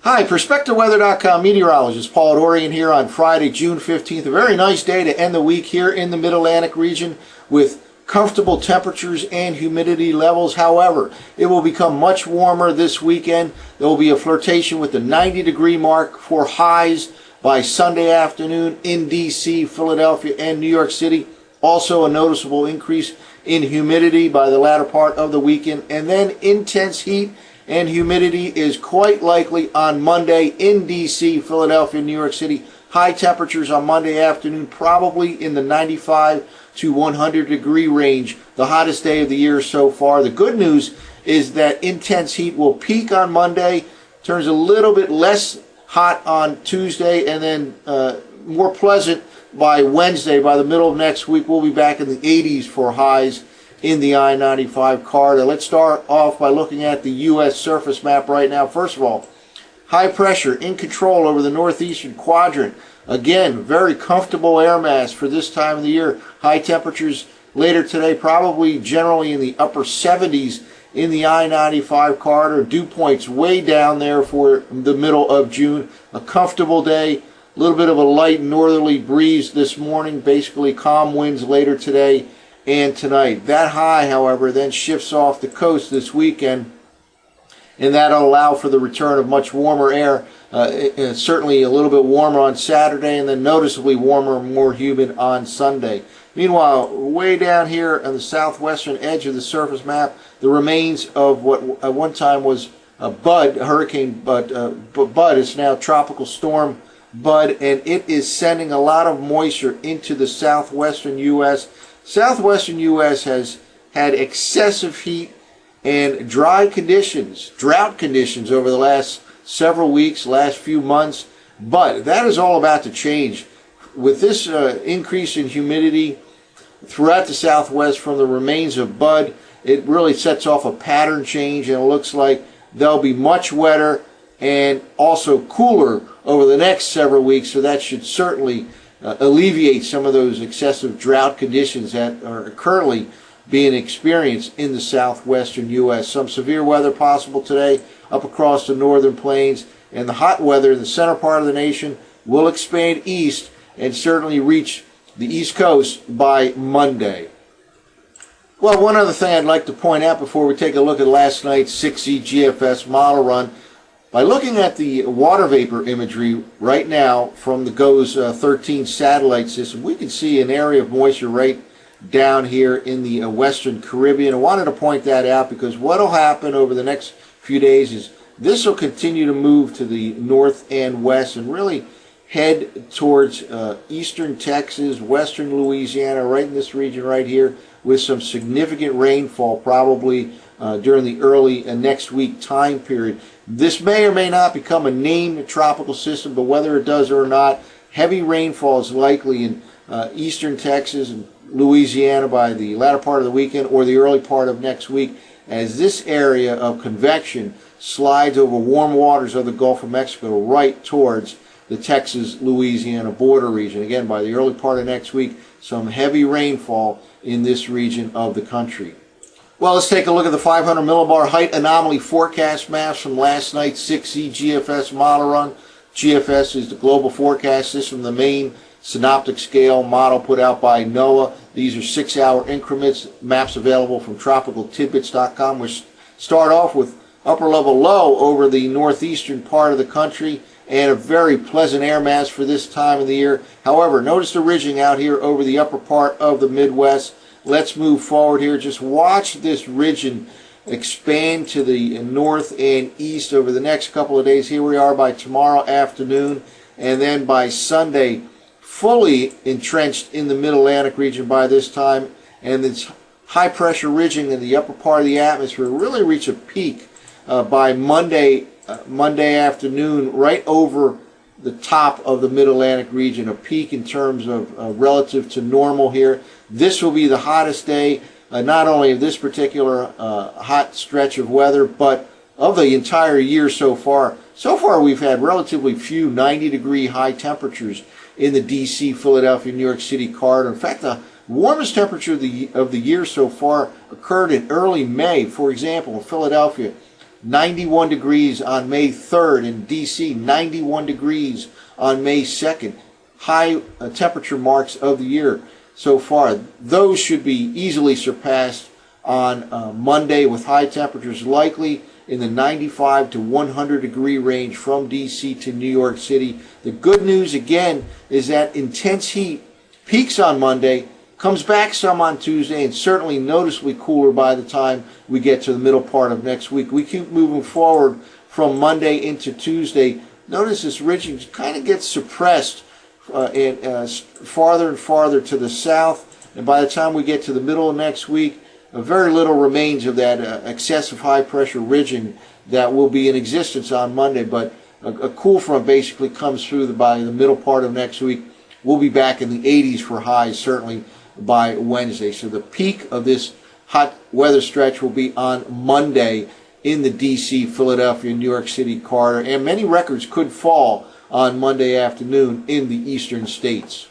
Hi, PerspectaWeather.com meteorologist Paul Dorian here on Friday, June 15th. A very nice day to end the week here in the Mid-Atlantic region with comfortable temperatures and humidity levels. However, it will become much warmer this weekend. There will be a flirtation with the 90-degree mark for highs by Sunday afternoon in D.C., Philadelphia, and New York City. Also a noticeable increase in humidity by the latter part of the weekend. And then intense heat and humidity is quite likely on Monday in D.C., Philadelphia, New York City. High temperatures on Monday afternoon, probably in the 95 to 100 degree range, the hottest day of the year so far. The good news is that intense heat will peak on Monday, turns a little bit less hot on Tuesday, and then more pleasant by Wednesday. By the middle of next week, we'll be back in the 80s for highs in the I-95 corridor. Let's start off by looking at the U.S. surface map right now. First of all, high pressure in control over the northeastern quadrant. Again, very comfortable air mass for this time of the year. High temperatures later today, probably generally in the upper 70s in the I-95 corridor. Dew points way down there for the middle of June. A comfortable day. A little bit of a light northerly breeze this morning. Basically calm winds later today and tonight. That high, however, then shifts off the coast this weekend, and that'll allow for the return of much warmer air. Certainly a little bit warmer on Saturday, and then noticeably warmer and more humid on Sunday. Meanwhile, way down here on the southwestern edge of the surface map, the remains of what at one time was Bud, Hurricane Bud. Bud is now Tropical Storm Bud, and it is sending a lot of moisture into the southwestern U.S. Southwestern U.S. has had excessive heat and drought conditions over the last several weeks, last few months, but that is all about to change. With this increase in humidity throughout the Southwest from the remains of Bud, it really sets off a pattern change, and it looks like they'll be much wetter and also cooler over the next several weeks, so that should certainly alleviate some of those excessive drought conditions that are currently being experienced in the southwestern U.S. Some severe weather possible today up across the northern plains, and the hot weather in the center part of the nation will expand east and certainly reach the East Coast by Monday. Well, one other thing I'd like to point out before we take a look at last night's 6Z GFS model run. By looking at the water vapor imagery right now from the GOES 13 satellite system, we can see an area of moisture right down here in the Western Caribbean. I wanted to point that out because what will happen over the next few days is this will continue to move to the north and west and really head towards eastern Texas, western Louisiana, right in this region right here, with some significant rainfall probably during the early next week time period. This may or may not become a named tropical system, but whether it does or not, heavy rainfall is likely in eastern Texas and Louisiana by the latter part of the weekend or the early part of next week, as this area of convection slides over warm waters of the Gulf of Mexico right towards the Texas-Louisiana border region. Again, by the early part of next week, some heavy rainfall in this region of the country. Well, let's take a look at the 500 millibar height anomaly forecast maps from last night's 6Z GFS model run. GFS is the global forecast system, the main synoptic scale model put out by NOAA. These are 6-hour increments, maps available from tropicaltidbits.com. We start off with upper level low over the northeastern part of the country and a very pleasant air mass for this time of the year. However, notice the ridging out here over the upper part of the Midwest. Let's move forward here. Just watch this ridging expand to the north and east over the next couple of days. Here we are by tomorrow afternoon, and then by Sunday, fully entrenched in the Mid-Atlantic region by this time, and this high pressure ridging in the upper part of the atmosphere really reach a peak by Monday afternoon, right over the top of the Mid-Atlantic region, a peak in terms of relative to normal here. This will be the hottest day, not only of this particular hot stretch of weather, but of the entire year so far. So far, we've had relatively few 90-degree high temperatures in the D.C., Philadelphia, New York City corridor. In fact, the warmest temperature of the year so far occurred in early May. For example, in Philadelphia, 91 degrees on May 3rd. In D.C., 91 degrees on May 2nd. High temperature marks of the year so far. Those should be easily surpassed on Monday, with high temperatures likely in the 95 to 100 degree range from D.C. to New York City. The good news again is that intense heat peaks on Monday, comes back some on Tuesday, and certainly noticeably cooler by the time we get to the middle part of next week. We keep moving forward from Monday into Tuesday. Notice this region kind of gets suppressed farther and farther to the south, and by the time we get to the middle of next week, very little remains of that excessive high pressure region that will be in existence on Monday. But a cool front basically comes through by the middle part of next week. We'll be back in the 80s for highs certainly by Wednesday. So the peak of this hot weather stretch will be on Monday in the D.C., Philadelphia, New York City corridor, and many records could fall on Monday afternoon in the eastern states.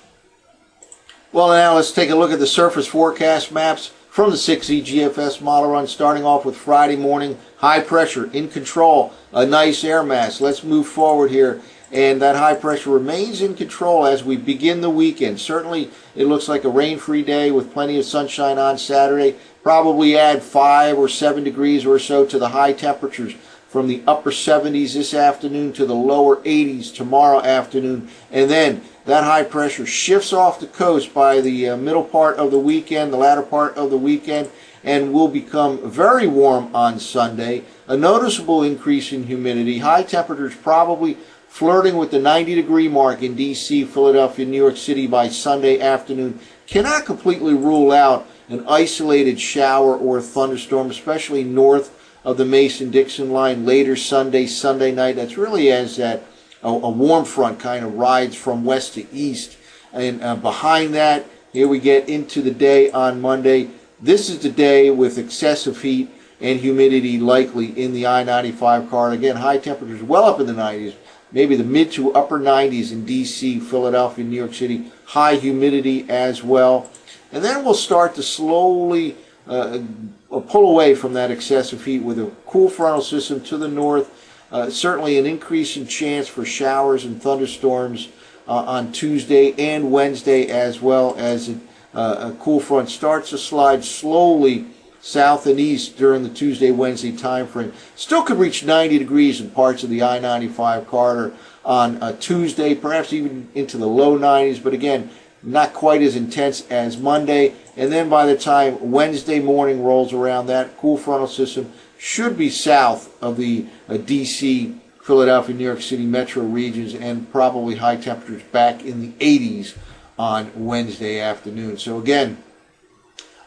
Well, now let's take a look at the surface forecast maps from the 6E GFS model run, starting off with Friday morning. High pressure in control, a nice air mass. Let's move forward here, and that high pressure remains in control as we begin the weekend. Certainly it looks like a rain-free day with plenty of sunshine on Saturday. Probably add 5 or 7 degrees or so to the high temperatures, from the upper 70s this afternoon to the lower 80s tomorrow afternoon. And then that high pressure shifts off the coast by the middle part of the weekend, the latter part of the weekend, and will become very warm on Sunday. A noticeable increase in humidity. High temperatures probably flirting with the 90-degree mark in D.C., Philadelphia, New York City by Sunday afternoon. Cannot completely rule out an isolated shower or thunderstorm, especially north of the Mason-Dixon line later Sunday night. That's really as that a warm front kind of rides from west to east. And behind that, here we get into the day on Monday. This is the day with excessive heat and humidity likely in the I-95 corridor. Again, high temperatures well up in the 90s, maybe the mid to upper 90s in D.C., Philadelphia, New York City. High humidity as well. And then we'll start to slowly pull away from that excessive heat with a cool frontal system to the north. Certainly an increasing chance for showers and thunderstorms on Tuesday and Wednesday, as well as a cool front starts to slide slowly south and east during the Tuesday-Wednesday time frame. Still could reach 90 degrees in parts of the I-95 corridor on Tuesday, perhaps even into the low 90s, but again, not quite as intense as Monday. And then by the time Wednesday morning rolls around, that cool frontal system should be south of the D.C., Philadelphia, New York City metro regions, and probably high temperatures back in the 80s on Wednesday afternoon. So again,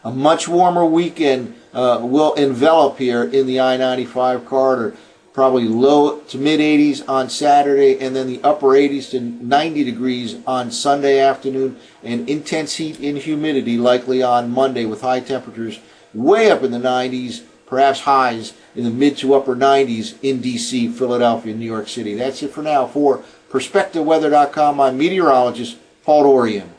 a much warmer weekend will envelop here in the I-95 corridor. Probably low to mid 80s on Saturday, and then the upper 80s to 90 degrees on Sunday afternoon, and intense heat and humidity likely on Monday, with high temperatures way up in the 90s, perhaps highs in the mid to upper 90s in D.C., Philadelphia, New York City. That's it for now. For PerspectaWeather.com, I'm meteorologist Paul Dorian.